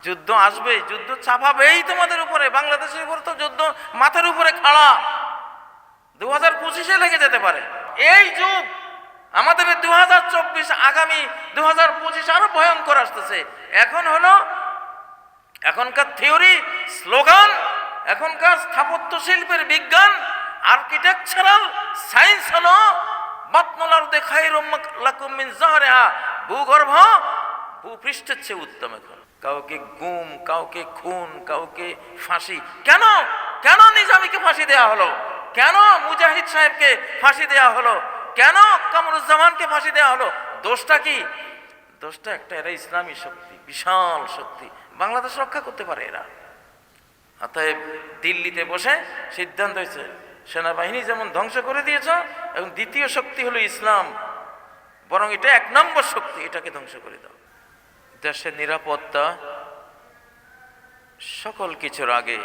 যুদ্ধ আসবে, যুদ্ধ চাপাবেই তোমাদের উপরে। বাংলাদেশের উপর তো যুদ্ধ মাথার উপরে খাড়া, 2025-এ লেগে যেতে পারে। এই যুগ আমাদের 2024, আগামী 2025 আরো ভয়ঙ্কর আসতেছে। এখন হলো এখনকার থিওরি, স্লোগান, এখনকার স্থাপত্য শিল্পের বিজ্ঞান, আর্কিটেকচারাল সায়েন্স হলো বাতনুল আরদি খায়রুম লাকুম মিন যাহরিহা, ভূগর্ভ ভূপৃষ্ঠের চেয়ে উত্তম। এখন কাউকে গুম, কাউকে খুন, কাউকে ফাঁসি। কেন কেন নিজামীকে ফাঁসি দেওয়া হলো? কেন মুজাহিদ সাহেবকে ফাঁসি দেওয়া হলো? কেন কামরুজ্জামানকে ফাঁসি দেওয়া হলো? দোষটা কি? দোষটা একটা, এরা ইসলামী শক্তি, বিশাল শক্তি, বাংলাদেশ রক্ষা করতে পারে এরা। অতএব দিল্লিতে বসে সিদ্ধান্ত হয়েছে, সেনাবাহিনী যেমন ধ্বংস করে দিয়েছ, এবং দ্বিতীয় শক্তি হলো ইসলাম, বরং এটা 1 নম্বর শক্তি, এটাকে ধ্বংস করে দাও। দেশের নিরাপত্তা সকল কিছুর আগে।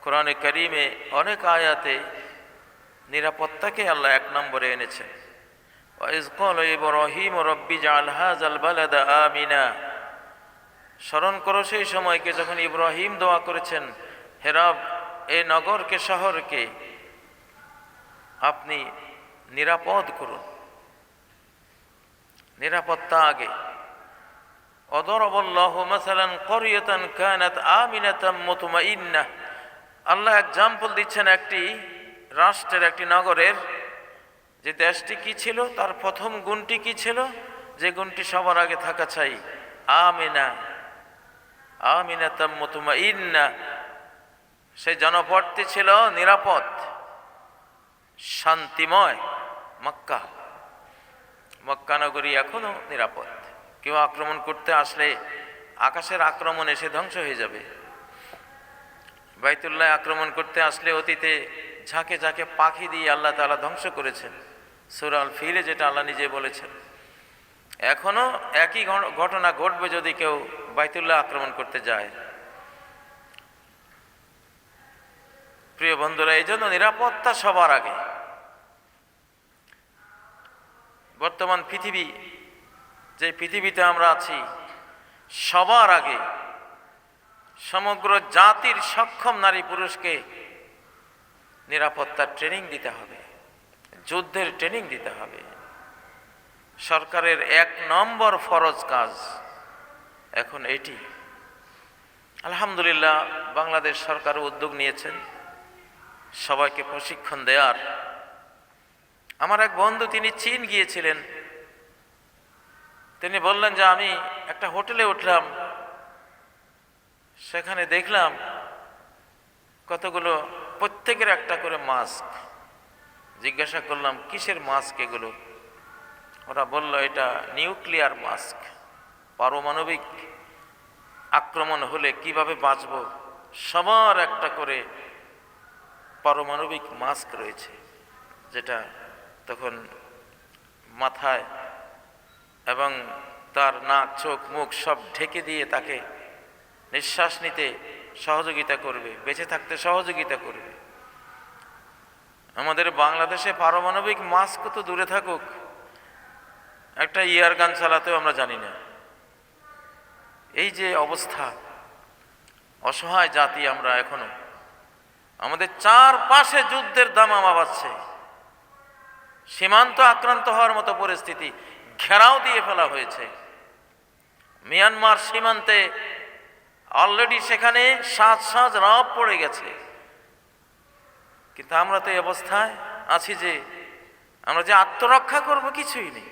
কোরআনে কারীমে অনেক আয়াতে নিরাপত্তাকে আল্লাহ 1 নম্বরে এনেছেন। ওয়াইজ ক্বালা ইব্রাহিম রব্বি জাআল হাযাল বালাদা আমিনা। স্মরণ করো সেই সময়কে যখন ইব্রাহিম দোয়া করেছেন, হে রব, এই নগরকে, শহরকে আপনি নিরাপদ করুন। নিরাপত্তা আগে। অদরাবাল্লাহু মাসালান ক্বরিয়াতান কানাত আমিনাতাম মুতমাইন্নাহ। আল্লাহ এক্সাম্পল দিচ্ছেন একটি রাষ্ট্রের, একটি নগরের, যে দেশটি কি ছিল, তার প্রথম গুণটি কি ছিল, যে গুণটি সবার আগে থাকা চাই, আমিনা, আমিনাতাম মুতমাইন্নাহ। সেই জনপদটি ছিল নিরাপদ, শান্তিময়। মক্কা, মক্কা নগরী এখনো নিরাপদ। কেউ আক্রমণ করতে আসলে আকাশের আক্রমণ এসে ধ্বংস হয়ে যাবে। বাইতুল্লাহ আক্রমণ করতে আসলে অতীতে ঝাঁকে ঝাঁকে পাখি দিয়ে আল্লাহ তাআলা ধ্বংস করেছেন, সূরা আল ফিলে যেটা আল্লাহ নিজে বলেছেন। এখনো একই ঘটনা ঘটবে যদি কেউ বাইতুল্লাহ আক্রমণ করতে যায়। প্রিয় বন্ধুরা, এই জন্য নিরাপত্তা সবার আগে। বর্তমান পৃথিবী, যে পৃথিবীতে আমরা আছি, সবার আগে সমগ্র জাতির সক্ষম নারী পুরুষকে নিরাপত্তার ট্রেনিং দিতে হবে, যুদ্ধের ট্রেনিং দিতে হবে। সরকারের 1 নম্বর ফরজ কাজ এখন এটি। আলহামদুলিল্লাহ, বাংলাদেশ সরকার উদ্যোগ নিয়েছেন সবাইকে প্রশিক্ষণ দেওয়ার। আমার এক বন্ধু, তিনি চীন গিয়েছিলেন। তিনি বললেন যে আমি একটা হোটেলে উঠলাম, সেখানে দেখলাম কতগুলো, প্রত্যেকের একটা করে মাস্ক। জিজ্ঞাসা করলাম কিসের মাস্ক এগুলো? ওরা বলল এটা নিউক্লিয়ার মাস্ক। পারমাণবিক আক্রমণ হলে কিভাবে বাঁচব, সবার একটা করে পারমাণবিক মাস্ক রয়েছে, যেটা তখন মাথায় এবং তার নাক, চোখ, মুখ সব ঢেকে দিয়ে তাকে নিঃশ্বাস নিতে সহযোগিতা করবে, বেঁচে থাকতে সহযোগিতা করবে। আমাদের বাংলাদেশে পারমাণবিক মাস্ক তো দূরে থাকুক, একটা ইয়ার গান চালাতেও আমরা জানি না। এই যে অবস্থা, অসহায় জাতি আমরা এখনো। আমাদের চারপাশে যুদ্ধের দামামা বাজছে, সীমান্ত আক্রান্ত হওয়ার মতো পরিস্থিতি, ঘেরাও দিয়ে ফেলা হয়েছে। মিয়ানমার সীমান্তে অলরেডি সেখানে সাজ রব পড়ে গেছে। কিন্তু আমরা তো এই অবস্থায় আছি যে আমরা যে আত্মরক্ষা করব কিছুই নেই।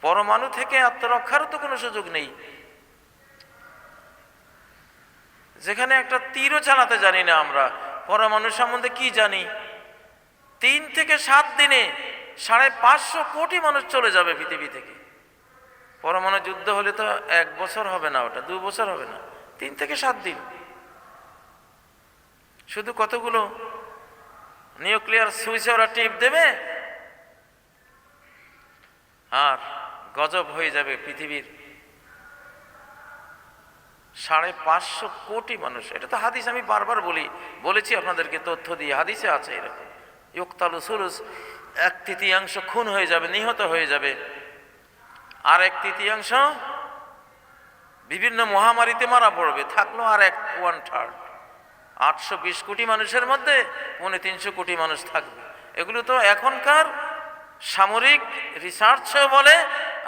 পরমাণু থেকে আত্মরক্ষারও তো কোনো সুযোগ নেই। যেখানে একটা তীরও চালাতে জানি না আমরা, পরমাণু সম্বন্ধে কি জানি? 3 থেকে 7 দিনে 550 কোটি মানুষ চলে যাবে পৃথিবী থেকে। পরমাণু যুদ্ধ হলে তো 1 বছর হবে না, ওটা 2 বছর হবে না, 3 থেকে 7 দিন। শুধু কতগুলো নিউক্লিয়ার সুইচে ওরা টিপ দেবে আর গজব হয়ে যাবে পৃথিবীর 550 কোটি মানুষ। এটা তো হাদিস, আমি বারবার বলেছি আপনাদেরকে, তথ্য দিয়ে হাদিসে আছে এরকম। ইউকতালু সুলুস, 1/3 খুন হয়ে যাবে, নিহত হয়ে যাবে। আর 1/3 বিভিন্ন মহামারীতে মারা পড়বে, থাকলো আর 1/3। 820 কোটি মানুষের মধ্যে 350 কোটি মানুষ থাকবে। এগুলো তো এখনকার সামরিক রিসার্চও বলে,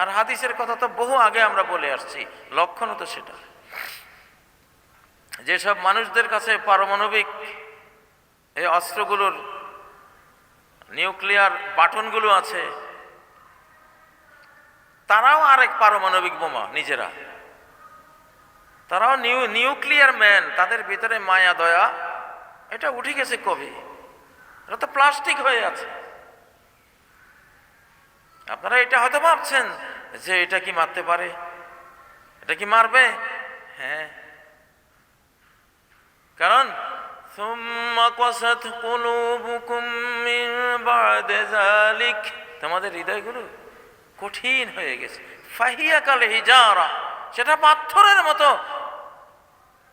আর হাদিসের কথা তো বহু আগে আমরা বলে আসছি, লক্ষণও তো সেটা। যেসব মানুষদের কাছে পারমাণবিক এই অস্ত্রগুলোর নিউক্লিয়ার বাটনগুলো আছে, তারাও আরেক পারমাণবিক বোমা নিজেরা, তারাও নিউক্লিয়ার ম্যান। তাদের ভিতরে মায়া দয়া এটা উঠে গেছে কবে? এটা তো প্লাস্টিক হয়ে আছে। আপনারা এটা হয়তো ভাবছেন যে এটা কি মারতে পারে, এটা কি মারবে? হ্যাঁ, কারণ তোমাদের হৃদয়গুলো কঠিন হয়ে গেছে। ফাহিয়া কাল হিজারা, সেটা পাথরের মতো।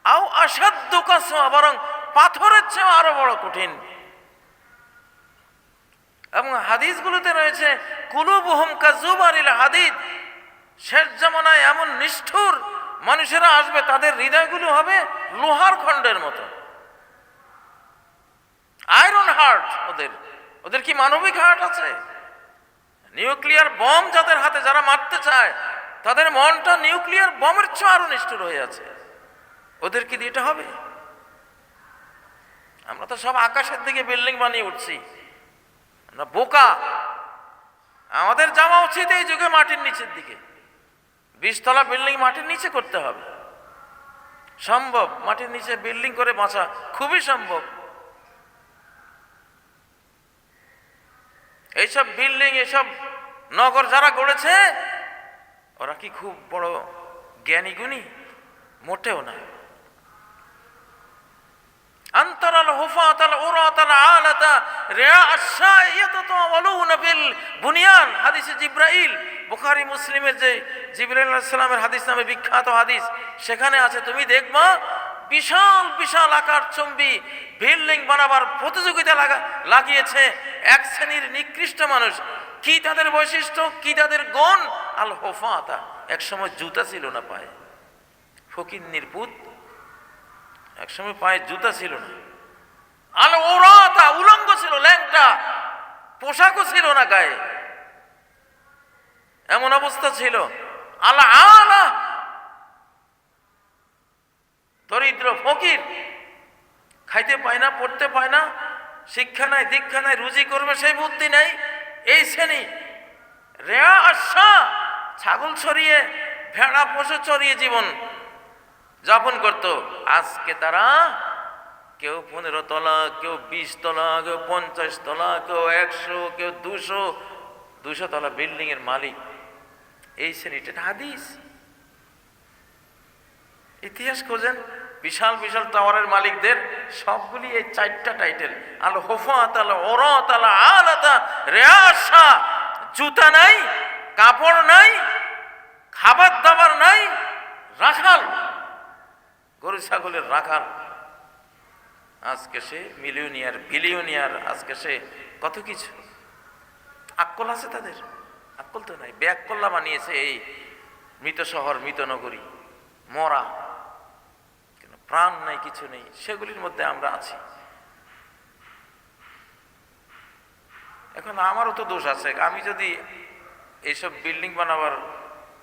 আও আসাদ্দু কাসওয়া, বরং পাথরের চেয়ে আরো বড় কঠিন। এবং হাদিসগুলোতে রয়েছে কুলুবুহুম কাযুবারিল হাদিদ, শেষ জামানায় এমন নিষ্ঠুর মানুষেরা আসবে, তাদের হৃদয়গুলো হবে লোহার খণ্ডের মতো, আয়রন হার্ট। ওদের কি মানবিক হার্ট আছে? নিউক্লিয়ার বম যাদের হাতে, যারা মারতে চায়, তাদের মনটা নিউক্লিয়ার বমের চেয়ে আরো নিষ্ঠুর হয়ে আছে। ওদের কি এটা হবে? আমরা তো সব আকাশের দিকে বিল্ডিং বানিয়ে উঠছি, আমরা বোকা। আমাদের যাওয়া উচিত এই যুগে মাটির নিচের দিকে। 20 তলা বিল্ডিং মাটির নিচে করতে হবে। সম্ভব, মাটির নিচে বিল্ডিং করে বাঁচা খুবই সম্ভব। এইসব বিল্ডিং, এইসব নগর যারা গড়েছে, ওরা কি খুব বড় জ্ঞানী গুণী? মোটেও না। আনতারাল হুফাতাল উরাতাল আলাতা রিয়া আশ-শাইয়াতাতাওয়ালুনা ফিল বুনিয়ান, হাদিসে জিবরাইল। বুখারী মুসলিমের যে জিবরাইল আলাইহিস সালামের হাদিস নামে বিখ্যাত হাদিস, সেখানে আছে, তুমি দেখবা বিশাল বিশাল আকারচুম্বী বিল্ডিং বানাবার প্রতিযোগিতা লাগিয়েছে এক শ্রেণীর নিকৃষ্ট মানুষ। কি তাদের বৈশিষ্ট্য, কি তাদের গুণ? আল হুফাতা, একসময় জুতা ছিল না পায়ে, ফকিন্নির পুত, একসময় পায়ে জুতা ছিল না। আল উরাতা, উলঙ্গ ছিল, ল্যাংটা, পোশাকও ছিল না গায়ে, এমন অবস্থা ছিল। আল আলা, দরিদ্র ফকির, খাইতে পায় না, পড়তে পায় না, শিক্ষা নাই, দীক্ষা নাই, রুজি করবে সেই বুদ্ধি নাই, এই শ্রেণী। রেয়া আশা, ছাগল চড়িয়ে, ভেড়া পশু চড়িয়ে জীবন যাপন করত। আজকে তারা কেউ 15 তলা, কেউ 20 তলা, কেউ 50 তলা, কেউ 100, কেউ 200 তলা বিল্ডিং এর মালিক। এই শ্রেণীটা হাদিস। ইতিহাস খোঁজেন, বিশাল বিশাল টাওয়ারের মালিকদের সবগুলি এই 4টা টাইটেল, আল হুফাত, আল উরাত, আল আলাতা, রিয়াসা। জুতা নাই, কাপড় নাই, খাবার দাবার নাই, রাখাল, গরু ছাগলের রাখাল। আজকে সে মিলিয়নিয়ার, বিলিয়নিয়ার, আজকে সে কত কিছু। আক্কল আছে তাদের? আক্কল তো নাই। ব্যাককল্লা বানিয়েছে এই মৃত শহর, মৃত নগরী, মরা, প্রাণ নাই, কিছু নেই। সেগুলির মধ্যে আমরা আছি। এখন আমারও তো দোষ আছে। আমি যদি এইসব বিল্ডিং বানাবার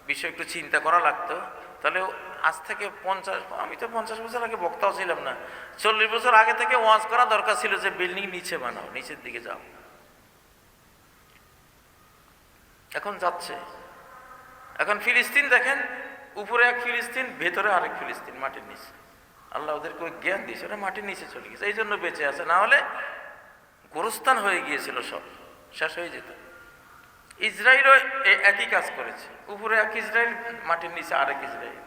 বিষয় একটু চিন্তা করা লাগতো, তাহলে আজ থেকে 50, আমি তো 50 বছর আগে বক্তাও ছিলাম না, 40 বছর আগে থেকে ওয়াজ করা দরকার ছিল যে বিল্ডিং নিচে বানাও, নিচের দিকে যাও। এখন যাচ্ছে। এখন ফিলিস্তিন দেখেন, উপরে এক ফিলিস্তিন, ভেতরে আরেক ফিলিস্তিন, মাটির নিচে। আল্লাহ ওদেরকে জ্ঞান দিয়েছে, ওরা মাটির নিচে চলে গেছে, এই জন্য বেঁচে আছে। না হলে গোরস্থান হয়ে গিয়েছিল, সব শেষ হয়ে যেত। ইসরায়েলও একই কাজ করেছে, উপরে এক ইসরায়েল, মাটির নিচে আরেক ইসরায়েল।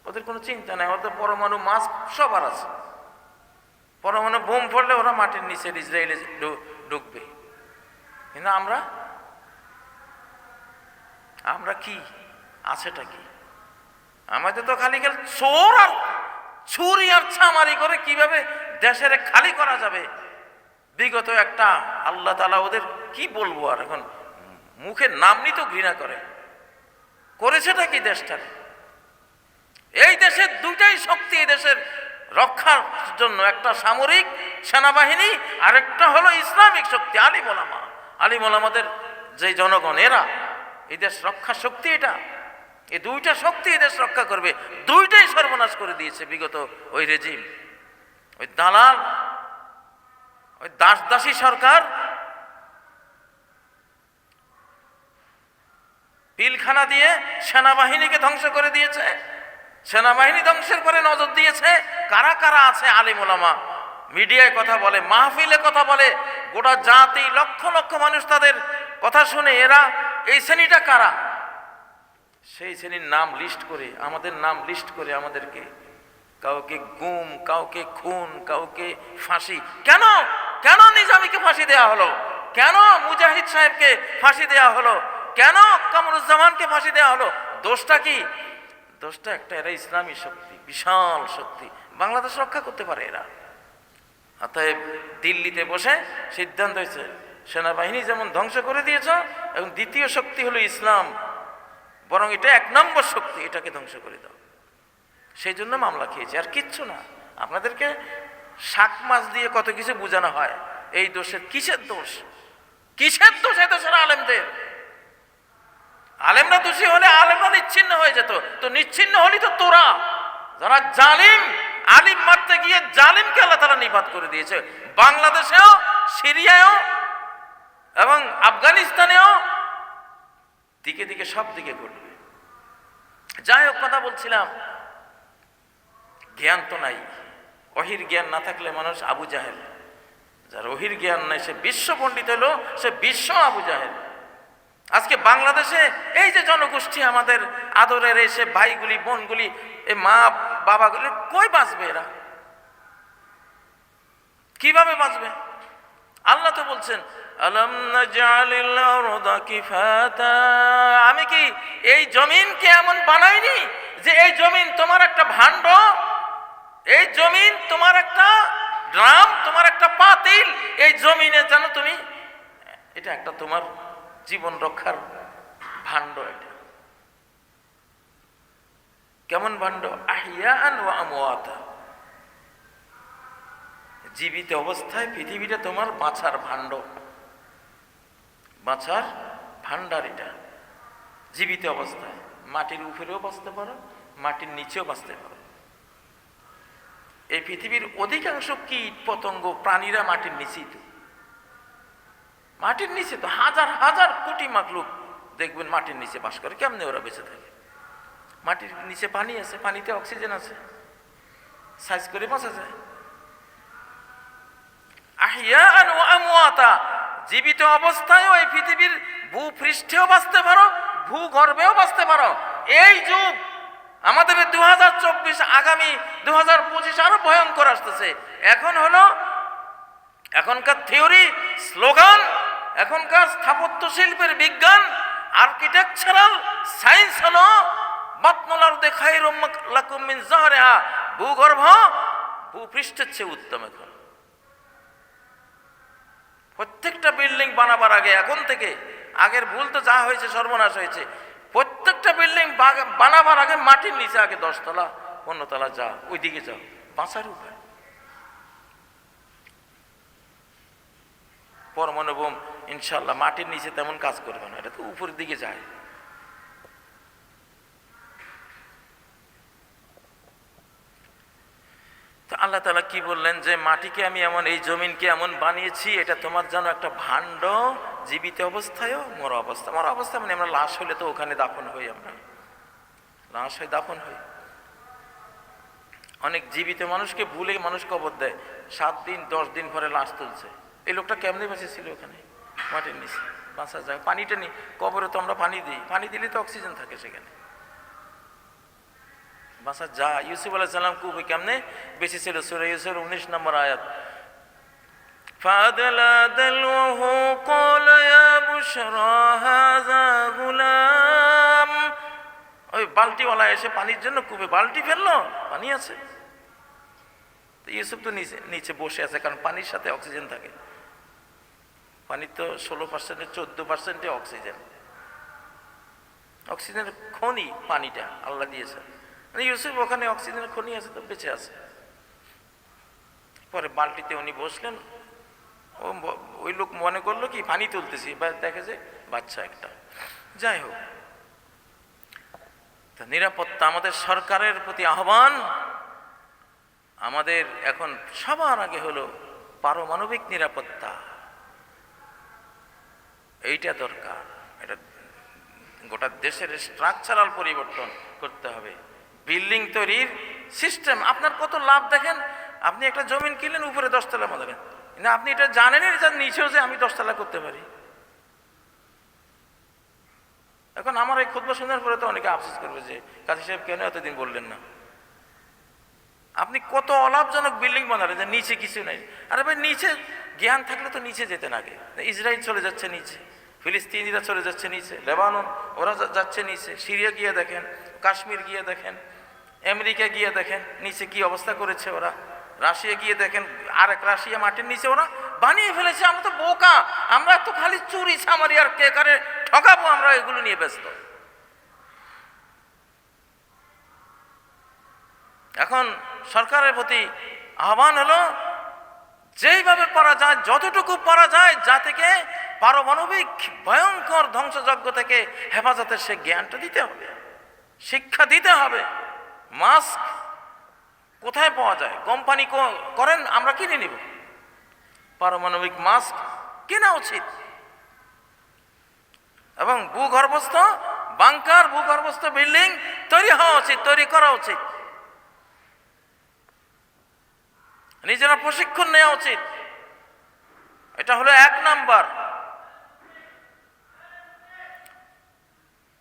ওদের কোনো চিন্তা নাই, ওদের পরমাণু মাস্ক সবার আছে। পরমাণু বোম পড়লে ওরা মাটির নিচে ইসরায়েলে ঢুকবে। কিন্তু আমরা কি আছেটা কি? আমাদের তো খালি চোর আর ছুরি আর ছামারি করে কিভাবে দেশের খালি করা যাবে। বিগত একটা আল্লাহ তাআলা ওদের কি বলবো আর, এখন মুখের নাম নিতে ঘৃণা করে। করেছেটা কি দেশটার? এই দেশের দুইটাই শক্তি এই দেশের রক্ষার জন্য, একটা সামরিক সেনাবাহিনী, আরেকটা হলো ইসলামিক শক্তি আলিম ওলামা। আলিম ওলামাদের যে জনগণ, এরা এই দেশ রক্ষার শক্তি। এটা এই দুইটা শক্তি এই দেশ রক্ষা করবে, দুইটাই সর্বনাশ করে দিয়েছে বিগত ওই রেজিম, ওই দালাল, ওই দাসী সরকার। পিলখানা দিয়ে সেনাবাহিনীকে ধ্বংস করে দিয়েছে। সেনাবাহিনী ধ্বংসের পরে নজর দিয়েছে কারা কারা আছে আলিম ওলামা, মিডিয়ায় কথা বলে, মাহফিলে কথা বলে, গোটা জাতি লক্ষ লক্ষ মানুষ তাদের কথা শুনে। এরা এই শ্রেণীটা কারা, সেই শ্রেণীর নাম লিস্ট করে, আমাদের নাম লিস্ট করে আমাদেরকে কাউকে গুম, কাউকে খুন, কাউকে ফাঁসি। কেন কেন নিজামীকে ফাঁসি দেওয়া হলো? কেন মুজাহিদ সাহেবকে ফাঁসি দেওয়া হলো? কেন কামরুজ্জামানকে ফাঁসি দেওয়া হলো? দোষটা কি? দোষটা একটা, এরা ইসলামী শক্তি, বিশাল শক্তি, বাংলাদেশ রক্ষা করতে পারে এরা। অতএব দিল্লিতে বসে সিদ্ধান্ত হয়েছে, সেনাবাহিনী যেমন ধ্বংস করে দিয়েছ, এবং দ্বিতীয় শক্তি হলো ইসলাম, বরং এটা এক নম্বর শক্তি, এটাকে ধ্বংস করে দাও। সেই জন্য মামলা খেয়েছে, আর কিচ্ছু না। আপনাদেরকে শাক মাছ দিয়ে কত কিছু বোঝানো হয়। এই দোষের কিসের দোষ? কিসের দোষ এ দেশের আলেমদের? আলেমরা দোষী হলে আলেমরা নিচ্ছিন্ন হয়ে যেত, তো নিচ্ছিন্ন হলি তো তোরা, যারা জালিম। আলিম মারতে গিয়ে জালিমকে আল্লাহ তাআলা নিপাত করে দিয়েছে। বাংলাদেশেও, সিরিয়ায়ও এবং আফগানিস্তানেও দিকে দিকে সব দিকে ঘটবে। যাই হোক, কথা বলছিলাম, জ্ঞান তো নাই। ওহির জ্ঞান না থাকলে মানুষ আবু জাহেল, যার ওহির জ্ঞান নাই সে বিশ্ব পণ্ডিত হলো, সে বিশ্ব আবু জাহেল। আজকে বাংলাদেশে এই যে জনগোষ্ঠী আমাদের আদরের, এসে ভাইগুলি, বোনগুলি, এই মা বাবাগুলি, কই বাঁচবে এরা? কিভাবে বাঁচবে? আল্লাহ তো বলছেন, আলাম নাজআলিল আরদা কিফাতা, আমি কি এই জমিনকে এমন বানাইনি যে এই জমিন তোমার একটা ভাণ্ড, এই জমিন তোমার একটা ড্রাম, তোমার একটা পাতিল, এই জমিনে জানো তুমি, এটা একটা তোমার জীবন রক্ষার ভাণ্ড। এটা কেমন ভাণ্ড? আহিয়ান ওয়া আমওয়াতা, জীবিত অবস্থায় পৃথিবীটা তোমার বাঁচার ভাণ্ড, বাঁচার ভাণ্ডার। এটা জীবিত অবস্থায় মাটির উপরেও বাঁচতে পারো, মাটির নিচেও বাঁচতে পারো। এই পৃথিবীর অধিকাংশ কীট পতঙ্গ প্রাণীরা মাটির নিচেই, তো মাটির নিচে তো হাজার হাজার কোটি মাখলুক দেখবেন মাটির নিচে বাস করে। কেমনে ওরা বেঁচে থাকে? মাটির নিচে পানি আছে, পানিতে অক্সিজেন আছে, সাইজ করে বাঁচা যায়। আহিয়ান ওয়া আমওয়াতা, জীবিত অবস্থায়ও এই পৃথিবীর ভূপৃষ্ঠেও বাঁচতে পারো, ভূগর্ভেও বাঁচতে পারো। এই যুগ আমাদের 2024, আগামী 2025 আরো ভয়ঙ্কর আসতেছে। এখন হলো এখনকার থিওরি, স্লোগান, এখনকার স্থাপত্য শিল্পের বিজ্ঞান, আর্কিটেকচারাল সায়েন্স হলো বাতনুল আরদি খায়রুম লাকুম মিন যাহরিহা, ভূগর্ভ ভূপৃষ্ঠের চেয়ে উত্তম। এখন প্রত্যেকটা বিল্ডিং বানাবার আগে, এখন থেকে, আগের ভুল তো যা হয়েছে সর্বনাশ হয়েছে, প্রত্যেকটা বিল্ডিং বানাবার আগে মাটির নিচে আগে 10 তলা 15 তলা যা, ওইদিকে যাও, বাঁচার উপায়। পরমাণু বোম ইনশাল্লাহ মাটির নিচে তেমন কাজ করবে না, এটা তো উপরের দিকে যায়। তো আল্লাহ তাআলা কি বললেন? যে মাটিকে আমি এমন, এই জমিনকে এমন বানিয়েছি, এটা তোমার যেন একটা ভাণ্ড, জীবিত অবস্থায়ও মরা অবস্থা। মরা অবস্থা মানে আমরা লাশ হইলে তো ওখানে দাফন হই, আমরা লাশ হয়ে দাফন হই। অনেক জীবিত মানুষকে ভুলে মানুষ কবর দেয়, 7 দিন 10 দিন পরে লাশ তুলছে। এই লোকটা কেমনে বেঁচেছিল ওখানে মাটির নিচে? বাঁচা যায়। পানিটা নি, কবরে তো আমরা পানি দিই, পানি দিলে তো অক্সিজেন থাকে সেখানে, বাঁচা যা। ইউসুফ আলাইহিস সালাম কুবে কেমনে বেঁচেছিল? সূরা ইউসুফের 19 নম্বর আয়াত, ফাদলা দালহু ক্বালা ইয়া বুশরা হাযা গুলাম, ওই বালতিওয়ালা এসে পানির জন্য কুবে বালতি ফেললো, পানি আছে। ইউসুফ তো নিচে বসে আছে, কারণ পানির সাথে অক্সিজেন থাকে। পানি তো 16%, 14% অক্সিজেন। অক্সিজেনের খনি পানিটা আল্লাহ দিয়েছে। ইউসুফ ওখানে অক্সিজেনের খনি আছে তো বেঁচে আছে। পরে বালতিতে উনি বসলেন, ওই লোক মনে করলো কি পানি তুলতেছি, দেখে যে বাচ্চা একটা। যাই হোক, তা নিরাপত্তা আমাদের সরকারের প্রতি আহ্বান, আমাদের এখন সবার আগে হলো পারমাণবিক নিরাপত্তা, এইটা দরকার। এটা গোটা দেশের স্ট্রাকচারাল পরিবর্তন করতে হবে। বিল্ডিং তৈরির সিস্টেম, আপনার কত লাভ দেখেন। আপনি একটা জমিন কিনলেন, উপরে 10 তলা বানাবেন, না আপনি এটা জানেনই যে নিচেও যে আমি 10 তলা করতে পারি। এখন আমার এই খুতবা শোনার পরে তো অনেকে আফসোস করবে যে কাজী সাহেব কেন এতদিন বললেন না। আপনি কত অলাভজনক বিল্ডিং বানালেন যে নিচে কিছু নাই। আরে ভাই, নিচে জ্ঞান থাকলে তো নিচে যেতেন আগে। ইসরায়েল চলে যাচ্ছে নিচে, ফিলিস্তিনিরা চলে যাচ্ছে নিচে, লেবানন ওরা যাচ্ছে নিচে, সিরিয়া গিয়ে দেখেন, কাশ্মীর গিয়ে দেখেন, আমেরিকা গিয়ে দেখেন নিচে কি অবস্থা করেছে ওরা, রাশিয়া গিয়ে দেখেন আরেক রাশিয়া মাটির নিচে ওরা বানিয়ে ফেলেছে। আমরা তো বোকা, আমরা তো খালি চুরি চামারি আর কে কারে ঠকাবো, আমরা এগুলো নিয়ে ব্যস্ত। এখন সরকারের প্রতি আহ্বান হলো যেইভাবে পারা যায়, যতটুকু পারা যায়, যা থেকে পারমাণবিক ভয়ঙ্কর ধ্বংসযজ্ঞ থেকে হেফাজতের সে জ্ঞানটা দিতে হবে, শিক্ষা দিতে হবে। মাস্ক কোথায় পাওয়া যায়? কোম্পানি করেন, আমরা কিনে নিব। পারমাণবিক মাস্ক কেনা উচিত, এবং ভূগর্ভস্থ বাংকার, ভূগর্ভস্থ বিল্ডিং তৈরি হওয়া উচিত, তৈরি করা উচিত। নিজেরা প্রশিক্ষণ নেওয়া উচিত। এটা হলো 1 নাম্বার।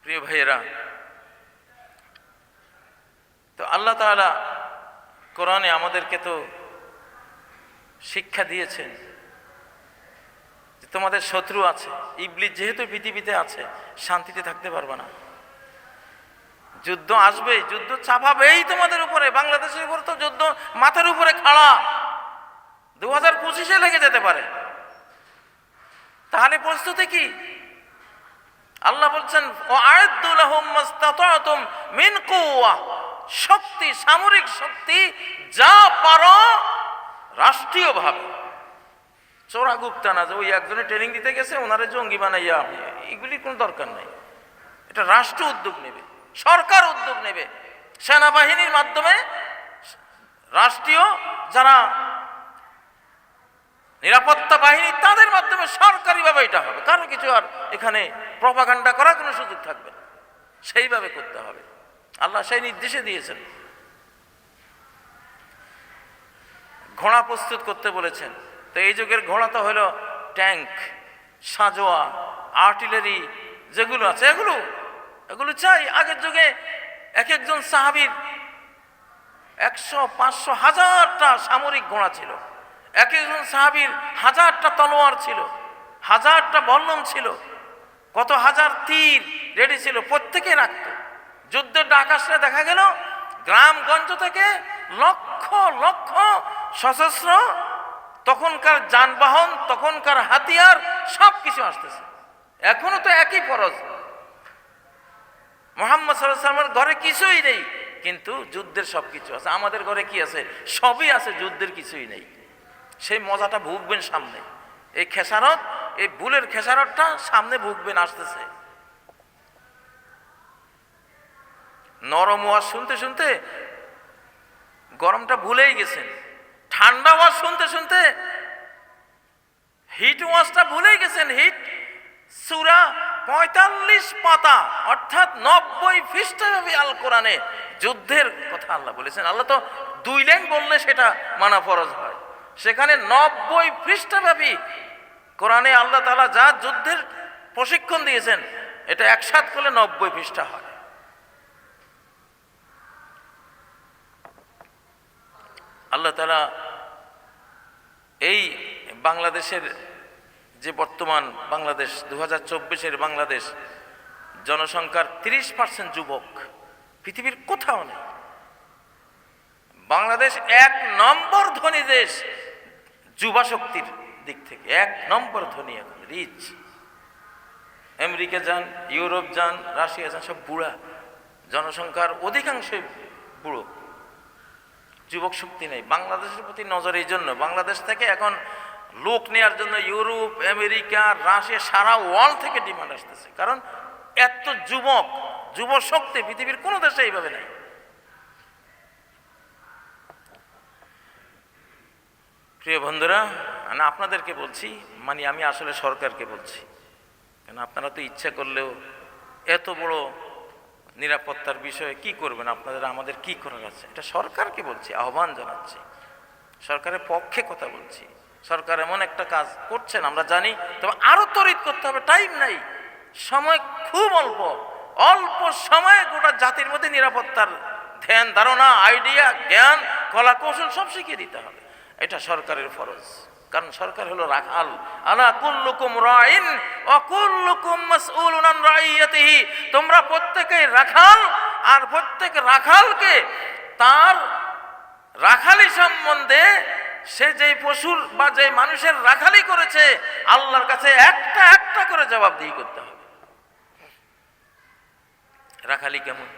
প্রিয় ভাইয়েরা, তো আল্লাহ তাআলা কোরআনে আমাদেরকে তো শিক্ষা দিয়েছেন যে তোমাদের শত্রু আছে, ইবলিস যেহেতু পৃথিবীতে আছে, শান্তিতে থাকতে পারবে না। যুদ্ধ আসবে, যুদ্ধ চাপাবেই তোমাদের উপরে। বাংলাদেশের উপর তো যুদ্ধ মাথার উপরে খাড়া, 2025-এ লেগে যেতে পারে। তাহলে প্রস্তুতি কি? আল্লাহ বলছেন ওয়া'আদ্দু লাহুম মাসতাতা'তুম মিন কুওয়া, শক্তি, সামরিক শক্তি যা পারো রাষ্ট্রীয়ভাবে। চোরাগুপ্তা না যে ওই একজনে ট্রেনিং দিতে গেছে ওনারে জঙ্গি বানাইয়া, এগুলির কোনো দরকার নাই। এটা রাষ্ট্র উদ্যোগ নেবে, সরকার উদ্যোগ নেবে, সেনাবাহিনীর মাধ্যমে, রাষ্ট্রীয় যারা নিরাপত্তা বাহিনী তাদের মাধ্যমে সরকারিভাবে এটা হবে। কারো কিছু আর এখানে প্রপাগান্ডা করার কোনো সুযোগ থাকবে না, সেইভাবে করতে হবে। আল্লাহ সেই নির্দেশে দিয়েছেন। ঘোড়া প্রস্তুত করতে বলেছেন। তো এই যুগের ঘোড়া তো হলো ট্যাঙ্ক, সাজোয়া, আর্টিলারি যেগুলো আছে, এগুলো চাই। আগের যুগে এক একজন সাহাবীর 100, 500, 1000টা সামরিক ঘোড়া ছিল। এক একজন সাহাবীর 1000টা তলোয়ার ছিল, 1000টা বল্লম ছিল, কত হাজার তীর রেডি ছিল, প্রত্যেকে রাখত। যুদ্ধের ডাক আসলে দেখা গেল গ্রামগঞ্জ থেকে লক্ষ লক্ষ সশস্ত্র, তখনকার যানবাহন, তখনকার হাতিয়ার সব কিছু আসতেছে। এখনো তো একই ফরজ। মুহাম্মদ সাল্লাল্লাহু আলাইহি ওয়াসাল্লামের ঘরে কিছুই নেই, কিন্তু যুদ্ধের সব কিছু আছে। আমাদের ঘরে কি আছে? সবই আছে, যুদ্ধের কিছুই নেই। সেই মজাটা ভুগবেন সামনে। এই খেসারত, এই বুলের খেসারতটা সামনে ভুগবেন, আসতেছে। নরম ওয়াজ শুনতে শুনতে গরমটা ভুলেই গেছেন, ঠান্ডা ওয়াজ শুনতে শুনতে হিট ওয়াজটা ভুলেই গেছেন। হিট সূরা 45 পাতা, অর্থাৎ 90 পৃষ্ঠাব্যাপী আল কোরআনে যুদ্ধের কথা আল্লাহ বলেছেন। আল্লাহ তো 2 লাইন বললে সেটা মানা ফরজ হয়, সেখানে 90 পৃষ্ঠাব্যাপী কোরআনে আল্লাহ তাআলা যা যুদ্ধের প্রশিক্ষণ দিয়েছেন, এটা একসাথ করলে 90 পৃষ্ঠা হয়। আল্লাহ তাআলা এই বাংলাদেশের যে বর্তমান বাংলাদেশ 2024-এর বাংলাদেশ, জনসংখ্যার 30% যুবক, পৃথিবীর কোথাও নেই। বাংলাদেশ 1 নম্বর ধনী দেশ যুবা শক্তির দিক থেকে, 1 নম্বর ধনী, এখন রিচ। আমেরিকা যান, ইউরোপ যান, রাশিয়া যান, সব বুড়া, জনসংখ্যার অধিকাংশই বুড়ো, যুবক শক্তি নেই। বাংলাদেশের প্রতি নজর এই জন্য, বাংলাদেশ থেকে এখন লোক নেওয়ার জন্য ইউরোপ, আমেরিকা, রাশিয়া, সারা ওয়ার্ল্ড থেকে ডিমান্ড আসতেছে, কারণ এত যুব শক্তি পৃথিবীর কোনো দেশে এইভাবে নাই। প্রিয় বন্ধুরা, আপনাদেরকে বলছি, আমি আসলে সরকারকে বলছি, কেন আপনারা তো ইচ্ছা করলেও এত বড় নিরাপত্তার বিষয়ে কি করবেন, আমাদের কি করার আছে, এটা সরকারকে বলছি, আহ্বান জানাচ্ছি, সরকারের পক্ষে কথা বলছি। সরকার এমন একটা কাজ করছেন আমরা জানি, তবে আরো তড়িৎ করতে হবে, টাইম নাই, সময় খুব অল্প সময়ে গোটা জাতির মধ্যে নিরাপত্তার ধ্যান ধারণা, আইডিয়া, জ্ঞান, কলা কৌশল সব শিখিয়ে দিতে হবে। এটা সরকারের ফরজ, কারণ সরকার হলো রাখাল। আলা কুল্লুকুম রাইন ওয়া কুল্লুকুম মাসউলুন আন রাইয়াতিহি, তোমরা প্রত্যেকেই রাখাল, আর প্রত্যেক রাখালকে তার রাখালি সম্বন্ধে, সে যেই পশুর বা যে মানুষের রাখালি করেছে, আল্লাহর কাছে একটা একটা করে জবাবদিহি করতে হবে। রাখালি কেমন?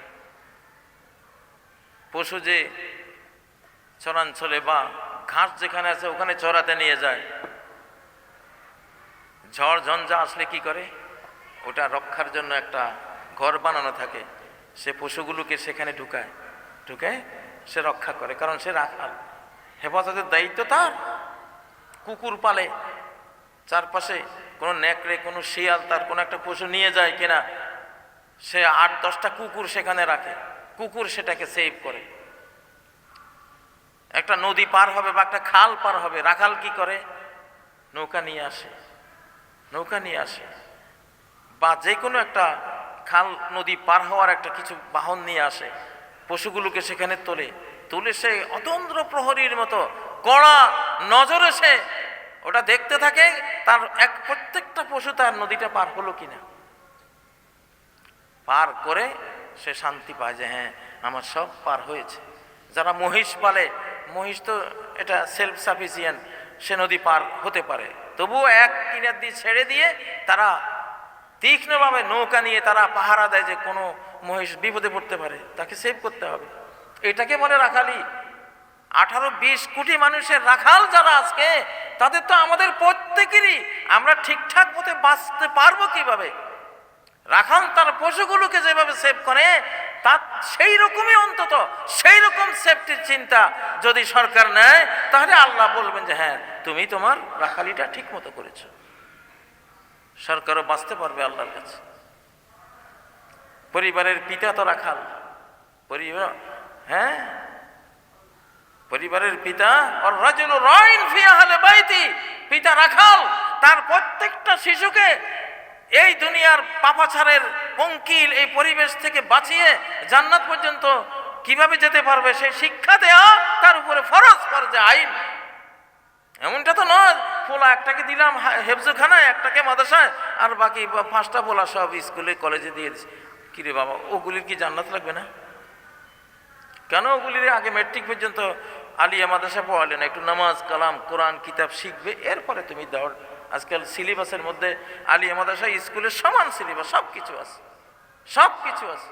পশু যে চরাঞ্চলে বা ঘাস যেখানে আছে ওখানে চড়াতে নিয়ে যায়, ঝড় ঝঞ্ঝা আসলে কি করে, ওটা রক্ষার জন্য একটা ঘর বানানো থাকে, সে পশুগুলোকে সেখানে ঢুকায় সে রক্ষা করে, কারণ সে রাখাল, হেফাজতের দায়িত্ব তার। কুকুর পালে, চারপাশে কোনো নেকড়ে, কোনো শিয়াল তার কোনো একটা পশু নিয়ে যায় কিনা, সে 8-10টা কুকুর সেখানে রাখে, কুকুর সেটাকে সেভ করে। একটা নদী পার হবে বা একটা খাল পার হবে, রাখাল কি করে, নৌকা নিয়ে আসে, বা যে কোনো একটা খাল নদী পার হওয়ার একটা কিছু বাহন নিয়ে আসে, পশুগুলোকে সেখানে তুলে সে অতন্দ্র প্রহরীর মতো কড়া নজরে সে ওটা দেখতে থাকে, তার প্রত্যেকটা পশু তার নদীটা পার হলো কিনা, পার করে সে শান্তি পায় যে হ্যাঁ আমার সব পার হয়েছে। যারা মহিষ পালে, মহিষ তো এটা সেলফ সাফিসিয়েন্ট, সে নদী পার হতে পারে, তবুও এক কিনার দিয়ে ছেড়ে দিয়ে তারা তীক্ষ্ণভাবে নৌকা নিয়ে তারা পাহারা দেয় যে কোনো মহিষ বিপদে পড়তে পারে, তাকে সেভ করতে হবে। এটাকে বলে রাখালি। 18-20 কোটি মানুষের রাখাল যারা আজকে, তাদের তো আমাদের প্রত্যেকেরই, আমরা ঠিকঠাক মতো বাঁচতে পারবো কিভাবে? রাখাল তার পশুগুলোকে যেভাবে সেভ করে, তার সেই রকমই অন্তত সেই রকম সেফটির চিন্তা যদি সরকার নেয়, তাহলে আল্লাহ বলবেন যে হ্যাঁ তুমি তোমার রাখালিটা ঠিক মতো করেছো, সরকারও বাঁচতে পারবে আল্লাহর কাছে। পরিবারের পিতা তো রাখাল, পরিবারের পিতা, আর রাজুলু রাইন ফি আহলি বাইতি, পিতা রাখাল, তার প্রত্যেকটা শিশুকে এই দুনিয়ার পাপাচারের পঙ্কিল এই পরিবেশ থেকে বাঁচিয়ে জান্নাত পর্যন্ত কিভাবে যেতে পারবে সেই শিক্ষা দেওয়া তার উপরে ফরজ, ফরজে আইন। এমনটা তো নয় পোলা একটাকে দিলাম হেফজখানায়, একটাকে মাদ্রাসায়, আর বাকি 5টা পোলা সব স্কুলে কলেজে দিয়ে দিচ্ছে। কিরে বাবা, ওগুলির কি জান্নাত লাগবে না? কেন ওগুলির আগে ম্যাট্রিক পর্যন্ত আলিয়া মাদ্রাসা পড়ালে না, একটু নামাজ কালাম কোরআন কিতাব শিখবে, এরপরে তুমি দাও। আজকাল সিলেবাসের মধ্যে আলিয়া মাদ্রাসা স্কুলের সমান সিলেবাস, সব কিছু আছে।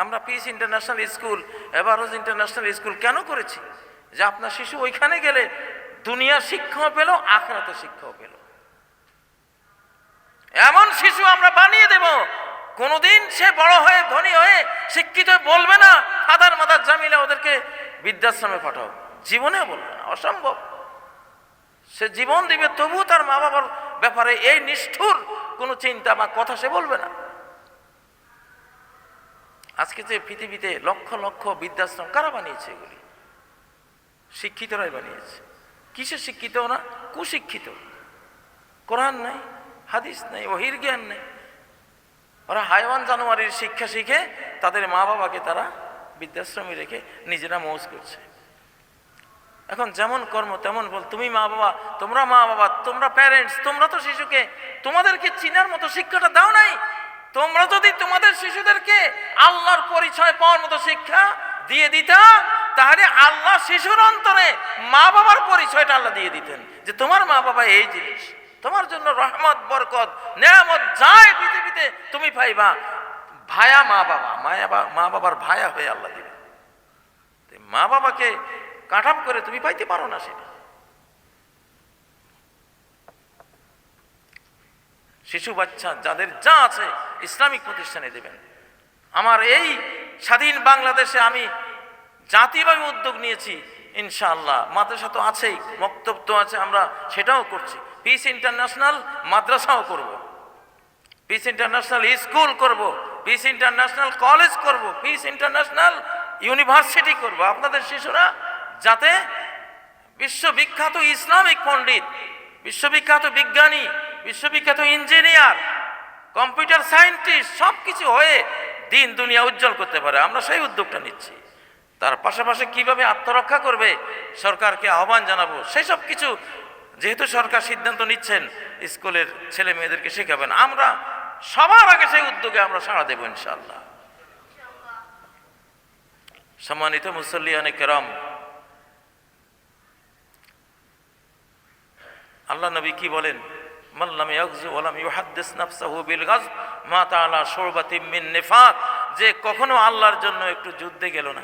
আমরা piece international school, average international school কেন করেছি? যে আপনার শিশু ওইখানে গেলে দুনিয়ার শিক্ষাও পেল, আখিরাতের শিক্ষাও পেল। এমন শিশু আমরা বানিয়ে দেব, কোনোদিন সে বড় হয়ে ধনী হয়ে শিক্ষিত বলবে না ফাদার মাদার জামিলা ওদেরকে বৃদ্ধাশ্রমে পাঠাও, জীবনে বলবে না, অসম্ভব। সে জীবন দিবে, তবু তার মা বাবার ব্যাপারে এই নিষ্ঠুর কোনো চিন্তা বা কথা সে বলবে না। আজকে যে পৃথিবীতে লক্ষ লক্ষ বৃদ্ধাশ্রম কারা বানিয়েছে? এগুলি শিক্ষিতরাই বানিয়েছে। কিসে শিক্ষিত না? কুশিক্ষিত। কোরআন নাই, হাদিস নাই, ওহির জ্ঞান নেই। ওরা হাইওয়ান জানোয়ারের শিক্ষা শিখে তাদের মা বাবাকে তারা বৃদ্ধাশ্রমে রেখে নিজেরা মৌজ করছে। এখন যেমন কর্ম তেমন বল। তুমি মা বাবা, তোমরা প্যারেন্টস, তোমরা তো শিশুকে তোমাদেরকে চিনার মতো শিক্ষাটা দাও নাই। তোমরা যদি তোমাদের শিশুদেরকে আল্লাহর পরিচয় পাওয়ার মতো শিক্ষা দিয়ে দিতা, তাহলে আল্লাহ শিশুর অন্তরে মা বাবার পরিচয়টা আল্লাহ দিয়ে দিতেন, যে তোমার মা বাবা এই জিনিস, তোমার জন্য রহমত বরকত নেয়ামত যায় পৃথিবীতে তুমি পাইবা। ভায়া মা বাবা, মা বাবার ভায়া হয়ে আল্লাহ দিবে। মা বাবাকে কাট আপ করে তুমি পাইতে পারো না সেটা। শিশু বাচ্চা যাদের যা আছে ইসলামিক প্রতিষ্ঠানে দেবেন। আমার এই স্বাধীন বাংলাদেশে আমি জাতীয়ভাবে উদ্যোগ নিয়েছি, ইনশাআল্লাহ মাদ্রাসা তো আছেই, মক্তব তো আছে, আমরা সেটাও করছি। পিস ইন্টারন্যাশনাল মাদ্রাসাও করব, পিস ইন্টারন্যাশনাল স্কুল করব, পিস ইন্টারন্যাশনাল কলেজ করব, পিস ইন্টারন্যাশনাল ইউনিভার্সিটি করব। আপনাদের শিশুরা যাতে বিশ্ববিখ্যাত ইসলামিক পণ্ডিত, বিশ্ববিখ্যাত বিজ্ঞানী, বিশ্ববিখ্যাত ইঞ্জিনিয়ার, কম্পিউটার সায়েন্টিস্ট সব কিছু হয়ে দিন দুনিয়া উজ্জ্বল করতে পারে, আমরা সেই উদ্যোগটা নিচ্ছি। তার পাশাপাশি কিভাবে আত্মরক্ষা করবে সরকারকে আহ্বান জানাবো, সেই সব কিছু যেহেতু সরকার সিদ্ধান্ত নিচ্ছেন স্কুলের ছেলে মেয়েদেরকে শেখাবেন, আমরা সবার আগে সেই উদ্যোগে আমরা সাড়া দেব ইনশাআল্লাহ। সম্মানিত মুসল্লিয়ানে কেরাম, আল্লাহ নবী কি বলেন? মান লাম ইয়াগজু ওয়া লাম ইউহাদ্দিস নাফসাহু বিল গাজব মাতা আলা শুরবাতিম মিন নিফাক। যে কখনো আল্লাহর জন্য একটু যুদ্ধে গেল না,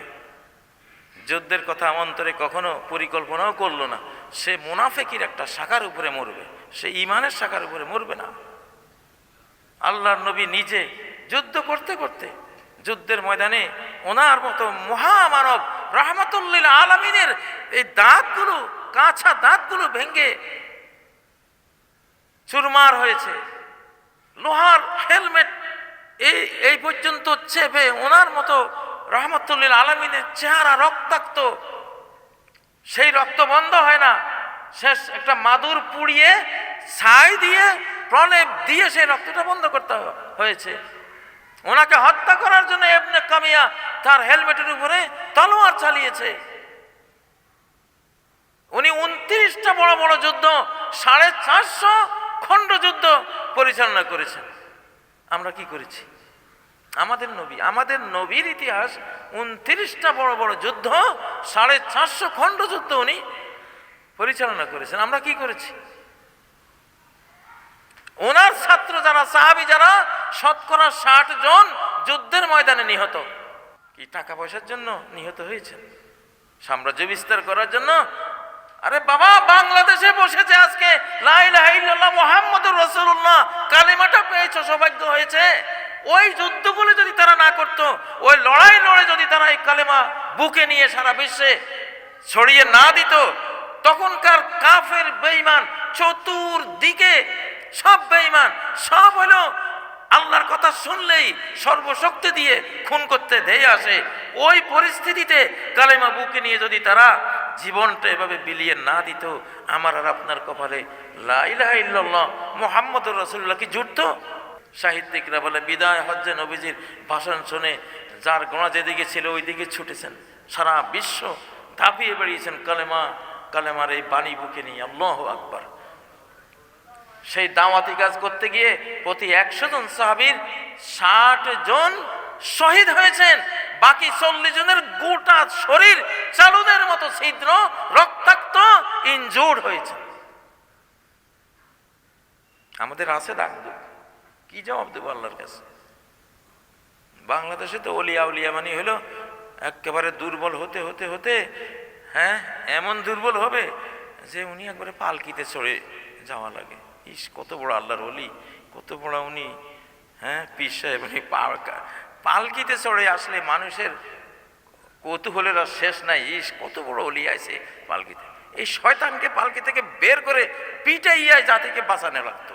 যুদ্ধের কথা অন্তরে কখনো পরিকল্পনাও করলো না, সে মুনাফিকের একটা শাখার উপরে মরবে, সে ঈমানের শাখার উপরে মরবে না। আল্লাহর নবী নিজে যুদ্ধ করতে করতে যুদ্ধের ময়দানে ওনার মতো মহামানব রাহমাতুল লিল আলামিনের এই দাঁতগুলো, কাঁচা দাঁতগুলো ভেঙে চুরমার হয়েছে, লোহার হেলমেট এই পর্যন্ত চেপে ওনার মতো রাহমাতুল লিল আলামিনের চেহারা রক্তাক্ত, সেই রক্ত বন্ধ হয় না, শেষ একটা মাদুর পুড়িয়ে ছাই দিয়ে প্রলেপ দিয়ে সেই রক্তটা বন্ধ করতে হয়েছে। ওনাকে হত্যা করার জন্য ইবনে কামিয়া তার হেলমেটের উপরে তলোয়ার চালিয়েছে। উনি 29টা বড় বড় যুদ্ধ, 450 খণ্ড যুদ্ধ পরিচালনা করেছেন। আমরা কি করেছি? আমাদের নবীর ইতিহাস 29টা বড় বড় যুদ্ধ, 450 খণ্ড যুদ্ধ উনি পরিচালনা করেছেন। আমরা কি করেছি? ওনার ছাত্র যারা, সাহাবী যারা, শতকরা 60 জন যুদ্ধের ময়দানে নিহত। কি টাকা পয়সার জন্য নিহত হয়েছেন? সাম্রাজ্য বিস্তার করার জন্য? আরে বাবা, বাংলাদেশে বসেছে আজকে লা ইলাহা ইল্লাল্লাহ মুহাম্মাদুর রাসূলুল্লাহ কালিমাটা পেয়েছো, সৌভাগ্য হয়েছে। ওই যুদ্ধগুলো যদি তারা না করতো, ওই লড়াই লড়ে যদি তারা এই কালেমা বুকে নিয়ে সারা বিশ্বে ছড়িয়ে না দিত, তখনকার কাফের বেঈমান চতুর্দিকে সব বেঈমান, সব হলো আল্লাহর কথা শুনলেই সর্বশক্তি দিয়ে খুন করতে ধেয়ে আসে। ওই পরিস্থিতিতে কালেমা বুকে নিয়ে যদি তারা জীবনটা এভাবে বিলিয়ে না দিত, আমার আর আপনার কপালে লা ইলাহা ইল্লাল্লাহ মুহাম্মাদুর রাসূলুল্লাহ কি জুটতো? সাহিত্যিকরা বলে বিদায় হজ্জে নবীজির ভাষণ শুনে যার গোনা যেদিকে ছিল ওই দিকে ছুটেছেন, সারা বিশ্ব ধাপিয়ে বেরিয়েছেন কালেমার এই বাণী বুকে নিয়ে। আল্লাহু আকবার। সেই দাওয়াতি কাজ করতে গিয়ে প্রতি 100 জন সাহাবীর 60 জন শহীদ হয়েছেন, বাকি 40 জনের গোটা শরীর চালুদের মতো ছিদ্র, রক্তাক্ত, ইনজুর্ড হয়েছে। আমাদের আছে ডাক, কি জবাব দেবো আল্লাহর কাছে? বাংলাদেশে তো অলিয়া উলিয়া মানে হলো একেবারে দুর্বল হতে হতে হতে, হ্যাঁ, এমন দুর্বল হবে যে উনি একবারে পালকিতে চড়ে যাওয়া লাগে। ইস, কত বড় আল্লাহর ওলি, কত বড় উনি, হ্যাঁ, পীর সাহেব। উনি পালকিতে চড়ে আসলে মানুষের কৌতূহলের আর শেষ নাই। ইস, কত বড় ওলি আছে পালকিতে। এই শয়তানকে পালকি থেকে বের করে পিটাইয়ায় জাতিকে বাঁচানো লাগতো।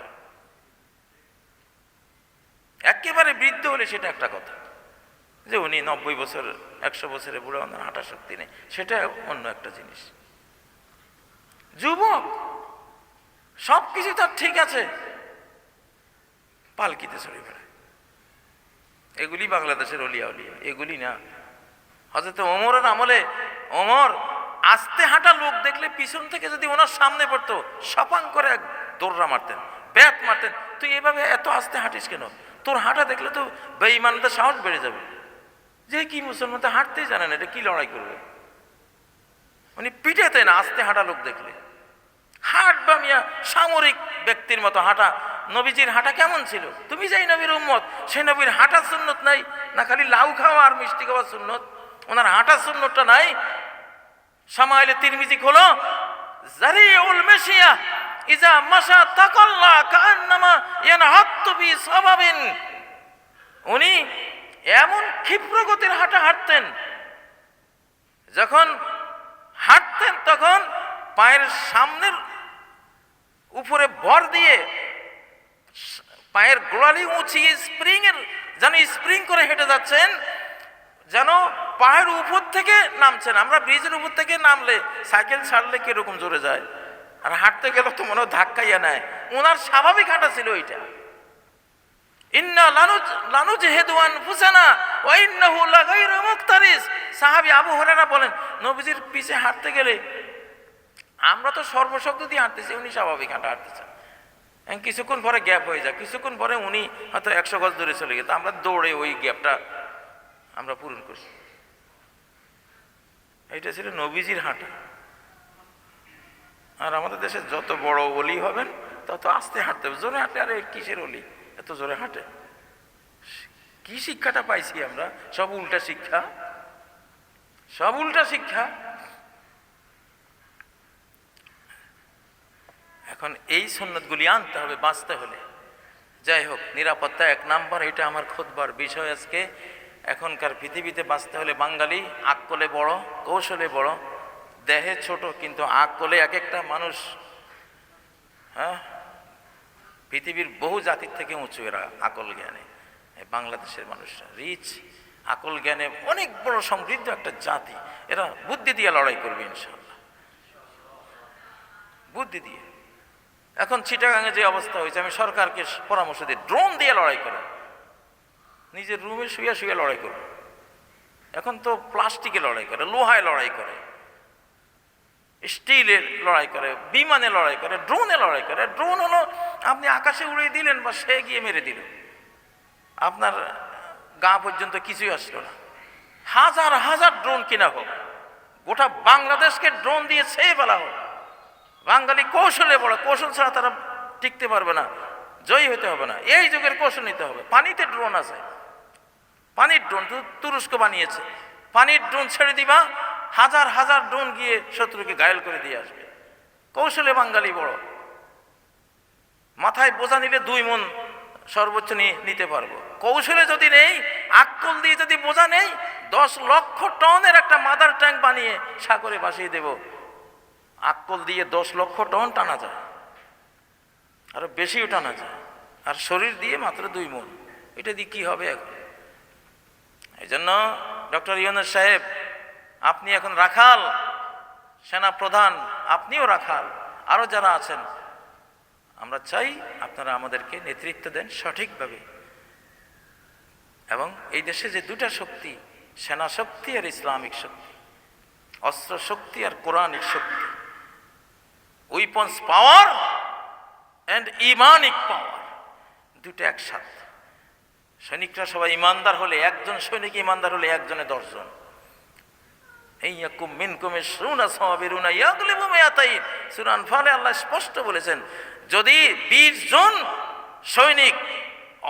একেবারে বৃদ্ধ হলে সেটা একটা কথা, যে উনি 90 বছর 100 বছরে বুড়ো, ওনার হাঁটা শক্তি নেই, সেটা অন্য একটা জিনিস। যুবক সবকিছু তার ঠিক আছে, পালকিতে চড়ে বেড়ায়। এগুলি বাংলাদেশের অলিয়া উলিয়া, এগুলি না। হযরত ওমরের আমলে ওমর আস্তে হাঁটা লোক দেখলে পিছন থেকে যদি ওনার সামনে পড়তো, সপাং করে এক দৌড়া মারতেন, ব্যাট মারতেন। তুই এভাবে এত আস্তে হাঁটিস কেন? তোর হাঁটা দেখলে তো বেঈমানদের সাহস বেড়ে যাবে। যে কি মুসলমান তো হাঁটতেই জানে না, এটা কি লড়াই করবে? উনি পিটাতেন আস্তে হাঁটা লোক দেখলে, হাঁটবে হাব্বা মিয়া সামরিক ব্যক্তির মতো হাঁটা। নবীজির হাঁটা কেমন ছিল? তুমি যাই নবীর উম্মত, সেই নবীর হাঁটার সুন্নত নাই না? খালি লাউ খাওয়া আর মিষ্টি খাওয়ার সুন্নত, ওনার হাঁটার সুন্নতটা নাই? শামাইলে তিরমিজি খোলো, জারিউল মাশিয়া ইজা মাশা তাকাল্লা কান্নামা ইয়ানহাত্তু বি সাবাবিন। উনি এমন ক্ষিপ্র গতির হাঁটা হাঁটতেন, যখন হাঁটতেন তখন পায়ের সামনের উপরে ভর দিয়ে পায়ের গোড়ালি উঁচিয়ে স্প্রিং এর যেন স্প্রিং করে হেঁটে যাচ্ছেন, যেন পায়ের উপর থেকে নামছেন। আমরা ব্রিজের উপর থেকে নামলে সাইকেল ছাড়লে কিরকম জোরে যায়, আর হাঁটতে গেলে তো মনে হয় ধাক্কাইয়া নেয়। ওনার স্বাভাবিক হাঁটা ছিল ওইটা। ইন্না লানুজহিদু আনফুসানা ওয়া ইন্নাহু লাগাইরু মুক্তারিস। সাহাবী আবু হুরায়রা বলেন, নবীজির পিছে হাঁটতে গেলে আমরা তো সর্বশক্তি দিয়ে হাঁটতেছি, উনি স্বাভাবিক হাঁটা হাঁটতেছেন। কিছুক্ষণ পরে গ্যাপ হয়ে যায়, কিছুক্ষণ পরে উনি হয়তো 100 গজ দূরে চলে গেছে, আমরা দৌড়ে ওই গ্যাপটা আমরা পূরণ করছি। এইটা ছিল নবীজির হাঁটা। আর আমাদের দেশে যত বড় অলি হবেন তত আস্তে হাঁটতে হবে, জোরে হাঁটলে আরে কিসের অলি, এত জোরে হাঁটে? কি শিক্ষাটা পাইছি আমরা? সব উল্টা শিক্ষা, সব উল্টা শিক্ষা। এখন এই সুন্নতগুলি আনতে হবে বাঁচতে হলে। যাই হোক, নিরাপত্তা 1 নাম্বার, এটা আমার খুতবার বিষয় আজকে। এখনকার পৃথিবীতে বাঁচতে হলে বাঙালি আকলে বড়, কৌশলে বড়, দেহে ছোট, কিন্তু আকলে এক একটা মানুষ, হ্যাঁ, পৃথিবীর বহু জাতির থেকে উঁচু এরা আকল জ্ঞানে। বাংলাদেশের মানুষরা রিচ, আকল জ্ঞানে অনেক বড় সমৃদ্ধ একটা জাতি। এরা বুদ্ধি দিয়ে লড়াই করবে ইনশাআল্লাহ, বুদ্ধি দিয়ে। এখন চিটাগাঙে যে অবস্থা হয়েছে, আমি সরকারকে পরামর্শ দিই ড্রোন দিয়ে লড়াই করে, নিজের রুমে শুয়ে শুয়ে লড়াই করবে। এখন তো প্লাস্টিকে লড়াই করে, লোহায় লড়াই করে, স্টিলের লড়াই করে, বিমানে লড়াই করে, ড্রোনে লড়াই করে। ড্রোন হলো আপনি আকাশে উড়িয়ে দিলেন বা সে গিয়ে মেরে দিল, আপনার গা পর্যন্ত কিছুই আসলো না। হাজার হাজার ড্রোন কিনা হোক, গোটা বাংলাদেশকে ড্রোন দিয়ে ছেয়ে ফেলা হোক, বাঙালি কৌশলে বড়, কৌশল ছাড়া তারা টিকতে পারবে না, জয়ী হতে হবে না। এই যুগের কৌশল নিতে হবে। পানিতে ড্রোন আছে, পানির ড্রোন তুরস্ক বানিয়েছে, পানির ড্রোন ছেড়ে দিবা, হাজার হাজার ড্রোন গিয়ে শত্রুকে ঘায়েল করে দিয়ে আসবে। কৌশলে বাঙালি বড়। মাথায় বোঝা নিলে 2 মণ সর্বোচ্চ নিতে পারবো। কৌশলে যদি নেই, আক্কল দিয়ে যদি বোঝা নেই, 10 লক্ষ টনের একটা মাদার ট্যাঙ্ক বানিয়ে সাগরে ভাসিয়ে দেব। আক্কল দিয়ে 10 লক্ষ টন টানা যায়, আরো বেশিও টানা যায়, আর শরীর দিয়ে মাত্র 2 মণ। এটা দিয়ে কি হবে এখন? এই জন্য ডক্টর ইউনূস সাহেব, আপনি এখন রাখাল, সেনা প্রধান, আপনিও রাখাল, আরো যারা আছেন, আমরা চাই আপনারা আমাদেরকে নেতৃত্ব দেন সঠিকভাবে। এবং এই দেশে যে 2টা শক্তি, সেনা শক্তি আর ইসলামিক শক্তি, অস্ত্র শক্তি আর কোরআনিক শক্তি, উইপন্স পাওয়ার অ্যান্ড ইমানিক পাওয়ার, 2টা একসাথে। সৈনিকরা সবাই ইমানদার হলে, একজন সৈনিক ইমানদার হলে 1 জনে 10 জন। সূরা আনফালে আল্লাহ স্পষ্ট বলেছেন, যদি 20 জন সৈনিক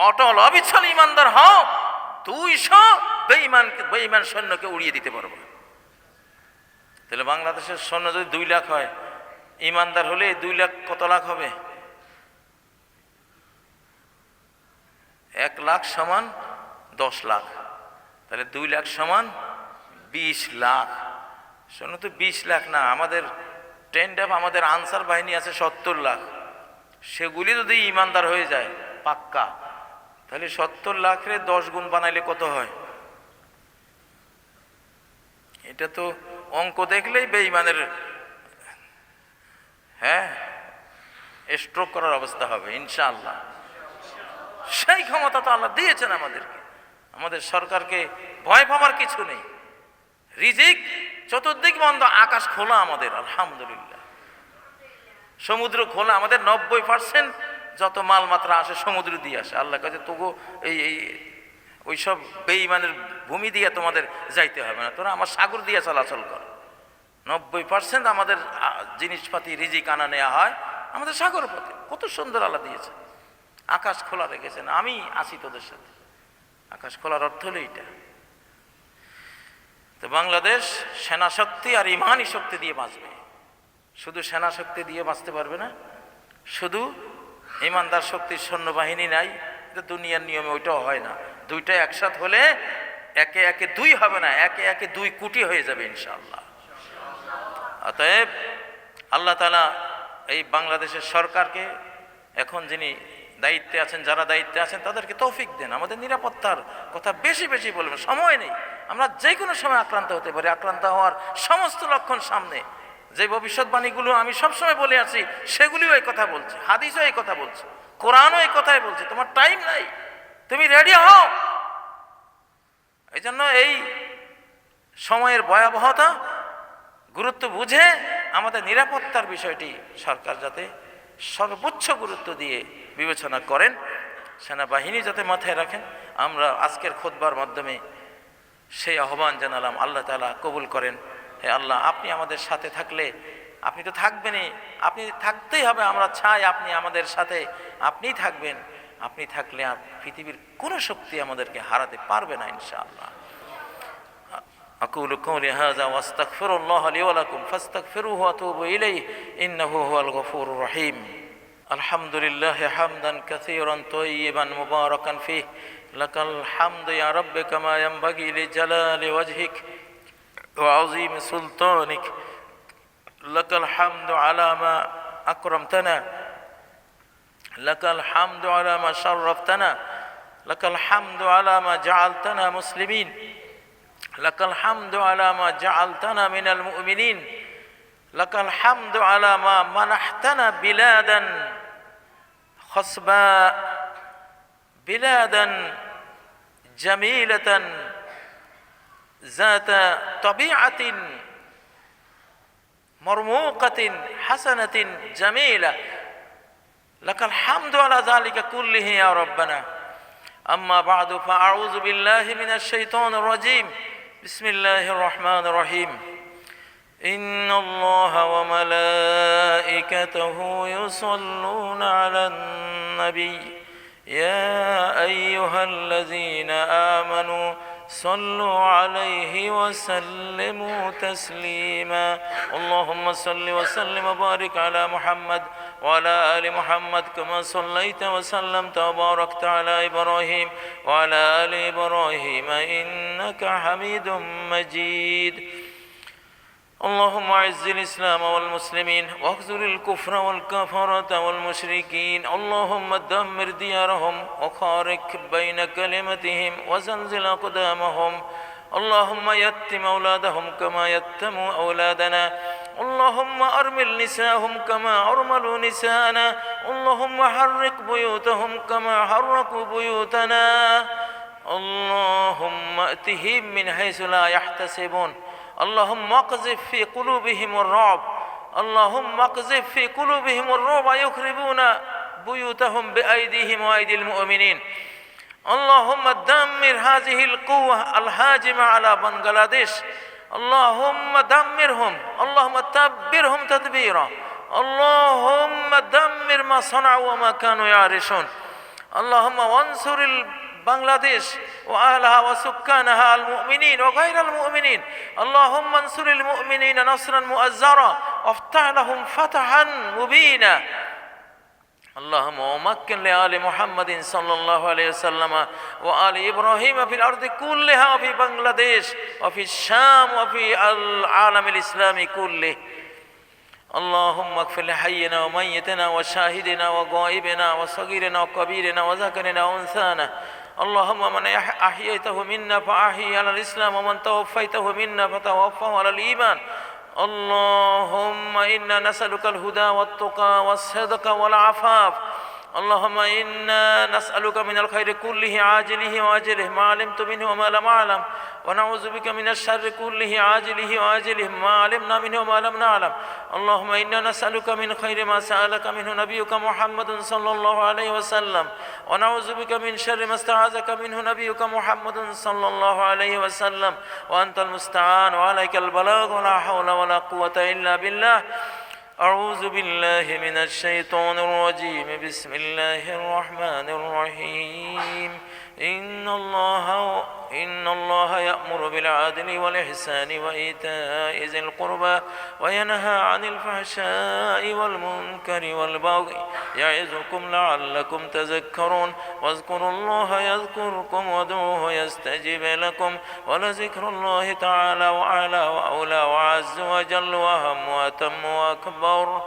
অটল অবিচল ইমানদার হও, 200 বেঈমান সৈন্যকে উড়িয়ে দিতে পারবো। তাহলে বাংলাদেশের সৈন্য যদি 2 লাখ হয়, ইমানদার হলে 2 লাখ কত লাখ হবে? 1 লাখ সমান 10 লাখ, তাহলে 2 লাখ সমান 20 লাখ। শোনো তো, 20 লাখ না, আমাদের টেন্ডাপ, আমাদের আনসার বাহিনী আছে 70 লাখ। সেগুলি যদি ইমানদার হয়ে যায় পাক্কা, তাহলে 70 লাখের 10 গুণ বানাইলে কত হয়? এটা তো অঙ্ক দেখলেই বেঈমানের, হ্যাঁ, স্ট্রোক করার অবস্থা হবে ইনশাআল্লাহ। সেই ক্ষমতা তো আল্লাহ দিয়েছেন আমাদেরকে। আমাদের সরকারকে ভয় পাওয়ার কিছু নেই। রিজিক চতুর্দিক বন্ধ, আকাশ খোলা আমাদের, আলহামদুলিল্লাহ। সমুদ্র খোলা, আমাদের 90% যত মাল মাত্রা আসে সমুদ্র দিয়ে আসে। আল্লাহ কাছে তবু এই ওইসব বেঈমানের ভূমি দিয়ে তোমাদের যাইতে হবে না, তোরা আমার সাগর দিয়ে চলাচল কর। 90% আমাদের জিনিসপাতি রিজিক আনা নেওয়া হয় আমাদের সাগর পথে কত সুন্দর আল্লাহ দিয়েছে, আকাশ খোলা রেখেছেন, আমি আছি তোদের সাথে। আকাশ খোলার অর্থ হলো এইটা। তো বাংলাদেশ সেনা শক্তি আর ইমানি শক্তি দিয়ে বাঁচবে। শুধু সেনা শক্তি দিয়ে বাঁচতে পারবে না, শুধু ইমানদার শক্তির সৈন্যবাহিনী নাই, এটা দুনিয়ার নিয়মে ওইটাও হয় না। দুইটা একসাথ হলে একে একে দুই হবে না, একে একে 2 কোটি হয়ে যাবে ইনশাআল্লাহ। অতএব আল্লাহ তাআলা এই বাংলাদেশের সরকারকে, এখন যিনি দায়িত্বে আছেন, যারা দায়িত্বে আছেন, তাদেরকে তৌফিক দেন। আমাদের নিরাপত্তার কথা বেশি বেশি বলবেন, সময় নেই, আমরা যে কোনো সময় আক্রান্ত হতে পারি। আক্রান্ত হওয়ার সমস্ত লক্ষণ সামনে, যে ভবিষ্যৎবাণীগুলো আমি সবসময় বলে আছি সেগুলিও এই কথা বলছে, হাদিসও এই কথা বলছে, কোরআনও এই কথাই বলছে। তোমার টাইম নাই, তুমি রেডি হও। এই জন্য এই সময়ের ভয়াবহতা গুরুত্ব বুঝে আমাদের নিরাপত্তার বিষয়টি সরকার যাতে সর্বোচ্চ গুরুত্ব দিয়ে বিবেচনা করেন, সেনাবাহিনী যাতে মাথায় রাখেন। আমরা আজকের খুতবার মাধ্যমে সেই আহ্বান জানালাম, আল্লাহ তাআলা কবুল করেন। হে আল্লাহ, আপনি আমাদের সাথে থাকলে, আপনি তো থাকবেনই, আপনি থাকতেই হবে। আমরা চাই আপনি আমাদের সাথে, আপনিই থাকবেন। আপনি থাকলে আর পৃথিবীর কোনো শক্তি আমাদেরকে হারাতে পারবে না ইনশাআল্লাহ। أقول قولي هذا واستغفر الله لي ولكم فاستغفروه واتوبوا إليه إنه هو الغفور الرحيم. الحمد لله حمدا كثيرا طيبا مباركا فيه، لك الحمد يا رب كما ينبغي لجلال وجهك وعظيم سلطانك. لك الحمد على ما أكرمتنا، لك الحمد على ما شرفتنا، لك الحمد على ما جعلتنا مسلمين، لك الحمد على ما جعلتنا من المؤمنين، لك الحمد على ما منحتنا بلادا خصباء، بلادا جميلة ذات طبيعة مرموقة حسنة جميلة. لك الحمد على ذلك كله يا ربنا. أما بعد فأعوذ بالله من الشيطان الرجيم. بسم الله الرحمن الرحيم. إن الله وملائكته يصلون على النبي يا أيها الذين آمنوا صلوا عليه وسلموا تسليما. اللهم صل وسلم وبارك على محمد وعلى آل محمد كما صليت وسلمت وباركت على إبراهيم وعلى آل إبراهيم إنك حميد مجيد. اللهم أعز الإسلام والمسلمين واخذل الكفر والكفرة والمشركين. اللهم دمر ديارهم وخارق بين كلمتهم وزلزل أقدامهم. اللهم يتم أولادهم كما يتم أولادنا. اللهم أرمل نساءهم كما أرملوا نساءنا. اللهم حرق بيوتهم كما حرقوا بيوتنا. اللهم أتهم من حيث لا يحتسبون. اللهم اقذف في قلوبهم الرعب. اللهم اقذف في قلوبهم الرعب يخربون بيوتهم بأيديهم وأيدي المؤمنين. اللهم دمر هذه القوة الهاجمة على بنغلاديش. اللهم دمرهم، اللهم تدبرهم تدبيرا. اللهم دمر ما صنعوا وما كانوا يعرشون. اللهم وانصر بنغلاديش وأهلها وسكانها المؤمنين وغير المؤمنين. اللهم انصر المؤمنين نصرا مؤزرا وافتح لهم فتحا مبينا. اللهم ومكن لآل محمد صلى الله عليه وسلم وآل إبراهيم في الأرض كلها وفي بنغلاديش وفي الشام وفي العالم الإسلامي كله. اللهم اغفر لحينا وميتنا وشاهدنا وغائبنا وصغيرنا وكبيرنا وذكرنا وأنثانا. اللهم من أحييته منا فأحيي على الإسلام ومن توفيته منا فتوفه على الإيمان. اللهم إنا نسألك الهدى والتقى والصدق والعفاف. اللهم إنا نسألك من الخير كله عاجله وآجله ما علمت منه وما لم أعلم، ونعوذ بك من الشر كله عاجله وآجله ما علمنا منه وما لم نعلم. اللهم إنا نسألك من خير ما سألك منه نبيك محمد صلى الله عليه وسلم، ونعوذ بك من شر ما استعاذك منه نبيك محمد صلى الله عليه وسلم، وأنت المستعان وعليك البلاغ ولا حول ولا قوة إلا بالله. أعوذ بالله من الشيطان الرجيم بسم الله الرحمن الرحيم إن الله يأمر بالعدل والإحسان وإيتاء ذي القربى وينهى عن الفحشاء والمنكر والبغي يعظكم لعلكم تذكرون واذكروا الله يذكركم وادعوه يستجب لكم ولذكر الله تعالى وأعلى وأولى وعز وجل وأهم وأتم وأكبر